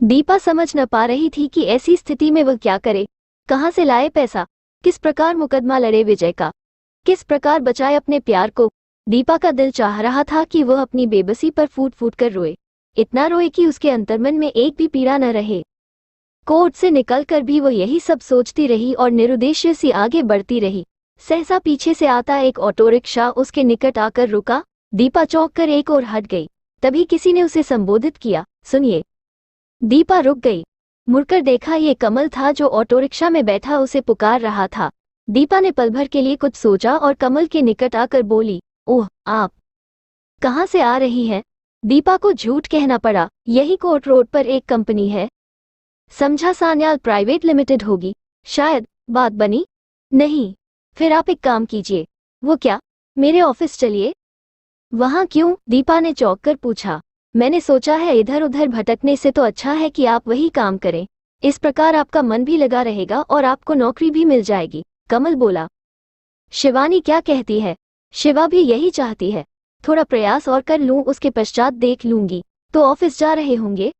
दीपा समझ न पा रही थी कि ऐसी स्थिति में वह क्या करे, कहाँ से लाए पैसा, किस प्रकार मुकदमा लड़े विजय का, किस प्रकार बचाए अपने प्यार को। दीपा का दिल चाह रहा था कि वह अपनी बेबसी पर फूट फूट कर रोए, इतना रोए कि उसके अंतर्मन में एक भी पीड़ा न रहे। कोर्ट से निकलकर भी वह यही सब सोचती रही और निरुद्देश्य सी आगे बढ़ती रही। सहसा पीछे से आता एक ऑटो रिक्शा उसके निकट आकर रुका। दीपा चौंक कर एक ओर हट गई। तभी किसी ने उसे संबोधित किया, सुनिए। दीपा रुक गई, मुड़कर देखा ये कमल था जो ऑटो रिक्शा में बैठा उसे पुकार रहा था। दीपा ने पल भर के लिए कुछ सोचा और कमल के निकट आकर बोली, ओह, आप कहाँ से आ रही हैं? दीपा को झूठ कहना पड़ा, यही कोर्ट रोड पर एक कंपनी है, समझा सान्याल प्राइवेट लिमिटेड होगी। शायद। बात बनी? नहीं। फिर आप एक काम कीजिए। वो क्या? मेरे ऑफिस चलिए। वहाँ क्यों? दीपा ने चौंक कर पूछा। मैंने सोचा है इधर उधर भटकने से तो अच्छा है कि आप वही काम करें, इस प्रकार आपका मन भी लगा रहेगा और आपको नौकरी भी मिल जाएगी। कमल बोला। शिवानी क्या कहती है? शिवा भी यही चाहती है। थोड़ा प्रयास और कर लूं, उसके पश्चात देख लूंगी। तो ऑफिस जा रहे होंगे?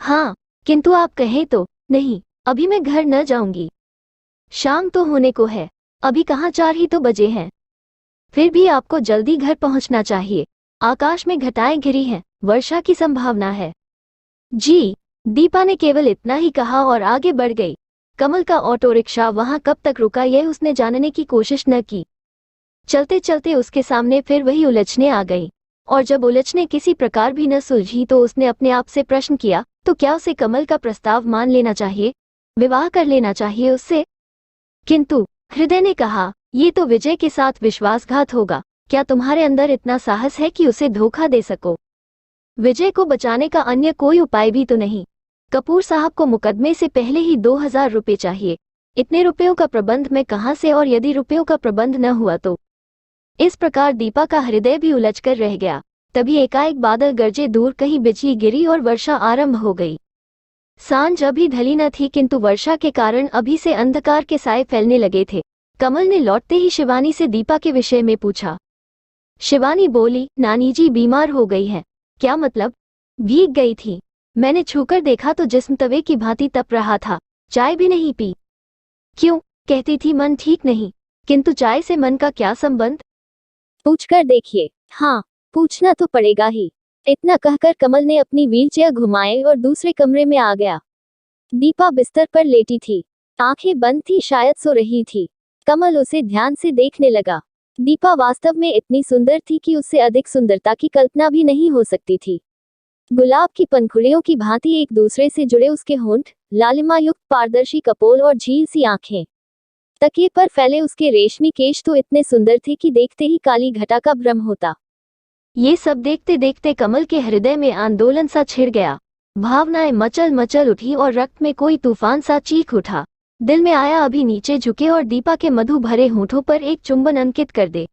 हाँ, किंतु आप कहें तो। नहीं, अभी मैं घर न जाऊंगी। शाम तो होने को है, अभी कहाँ 4 ही तो बजे हैं। फिर भी आपको जल्दी घर पहुंचना चाहिए। आकाश में घटाएं घिरी हैं, वर्षा की संभावना है। जी। दीपा ने केवल इतना ही कहा और आगे बढ़ गई। कमल का ऑटो रिक्शा वहां कब तक रुका यह उसने जानने की कोशिश न की। चलते चलते उसके सामने फिर वही उलझने आ गई, और जब उलझने किसी प्रकार भी न सुलझी तो उसने अपने आप से प्रश्न किया, तो क्या उसे कमल का प्रस्ताव मान लेना चाहिए, विवाह कर लेना चाहिए उससे? किंतु हृदय ने कहा, ये तो विजय के साथ विश्वासघात होगा। क्या तुम्हारे अंदर इतना साहस है कि उसे धोखा दे सको? विजय को बचाने का अन्य कोई उपाय भी तो नहीं। कपूर साहब को मुकदमे से पहले ही 2000 रुपये चाहिए। इतने रुपयों का प्रबंध मैं कहाँ से, और यदि रुपयों का प्रबंध न हुआ तो? इस प्रकार दीपा का हृदय भी उलझकर रह गया। तभी एकाएक बादल गरजे, दूर कहीं बिजली गिरी और वर्षा आरंभ हो गई। सांझ अभी ढली न थी, किंतु वर्षा के कारण अभी से अंधकार के साए फैलने लगे थे। कमल ने लौटते ही शिवानी से दीपा के विषय में पूछा। शिवानी बोली, नानी जी बीमार हो गई है। क्या मतलब? भीग गई थी। मैंने छूकर देखा तो जिस्म तवे की भांति तप रहा था। चाय भी नहीं पी। क्यों? कहती थी मन ठीक नहीं। किंतु चाय से मन का क्या संबंध? पूछकर देखिए। हाँ, पूछना तो पड़ेगा ही। इतना कहकर कमल ने अपनी व्हीलचेयर घुमाए और दूसरे कमरे में आ गया। दीपा बिस्तर पर लेटी थी, आंखें बंद थी, शायद सो रही थी। कमल उसे ध्यान से देखने लगा। दीपा वास्तव में इतनी सुंदर थी कि उससे अधिक सुंदरता की कल्पना भी नहीं हो सकती थी। गुलाब की पंखुड़ियों की भांति एक दूसरे से जुड़े उसके होंठ, लालिमा युक्त पारदर्शी कपोल और झील सी आंखें। तकिए पर फैले उसके रेशमी केश तो इतने सुंदर थे कि देखते ही काली घटा का भ्रम होता। ये सब देखते देखते कमल के हृदय में आंदोलन सा छिड़ गया। भावनाएं मचल मचल उठी और रक्त में कोई तूफान सा चीख उठा। दिल में आया अभी नीचे झुके और दीपा के मधु भरे होठों पर एक चुंबन अंकित कर दे।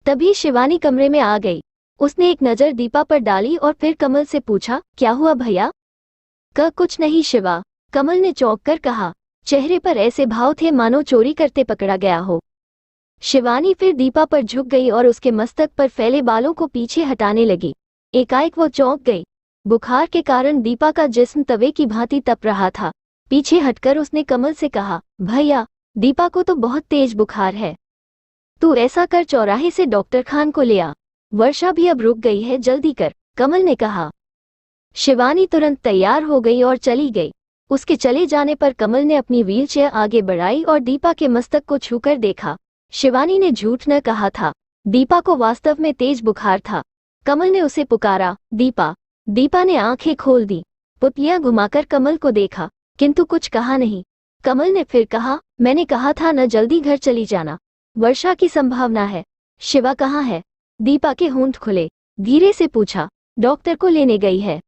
तभी शिवानी कमरे में आ गई। उसने एक नजर दीपा पर डाली और फिर कमल से पूछा, क्या हुआ भैया? कुछ नहीं शिवा, कमल ने चौंक कर कहा। चेहरे पर ऐसे भाव थे मानो चोरी करते पकड़ा गया हो। शिवानी फिर दीपा पर झुक गई और उसके मस्तक पर फैले बालों को पीछे हटाने लगी। एकाएक वो चौंक गई। बुखार के कारण दीपा का जिस्म तवे की भांति तप रहा था। पीछे हटकर उसने कमल से कहा, भैया, दीपा को तो बहुत तेज बुखार है। तू ऐसा कर, चौराहे से डॉक्टर खान को ले आ। वर्षा भी अब रुक गई है, जल्दी कर, कमल ने कहा। शिवानी तुरंत तैयार हो गई और चली गई। उसके चले जाने पर कमल ने अपनी व्हीलचेयर आगे बढ़ाई और दीपा के मस्तक को छूकर देखा। शिवानी ने झूठ न कहा था। दीपा को वास्तव में तेज बुखार था। कमल ने उसे पुकारा, दीपा। दीपा ने आंखें खोल दी, पुतलियां घुमाकर कमल को देखा, किंतु कुछ कहा नहीं। कमल ने फिर कहा, मैंने कहा था न, जल्दी घर चली जाना, वर्षा की संभावना है। शिवा कहाँ है? दीपा के होंठ खुले। धीरे से पूछा, डॉक्टर को लेने गई है।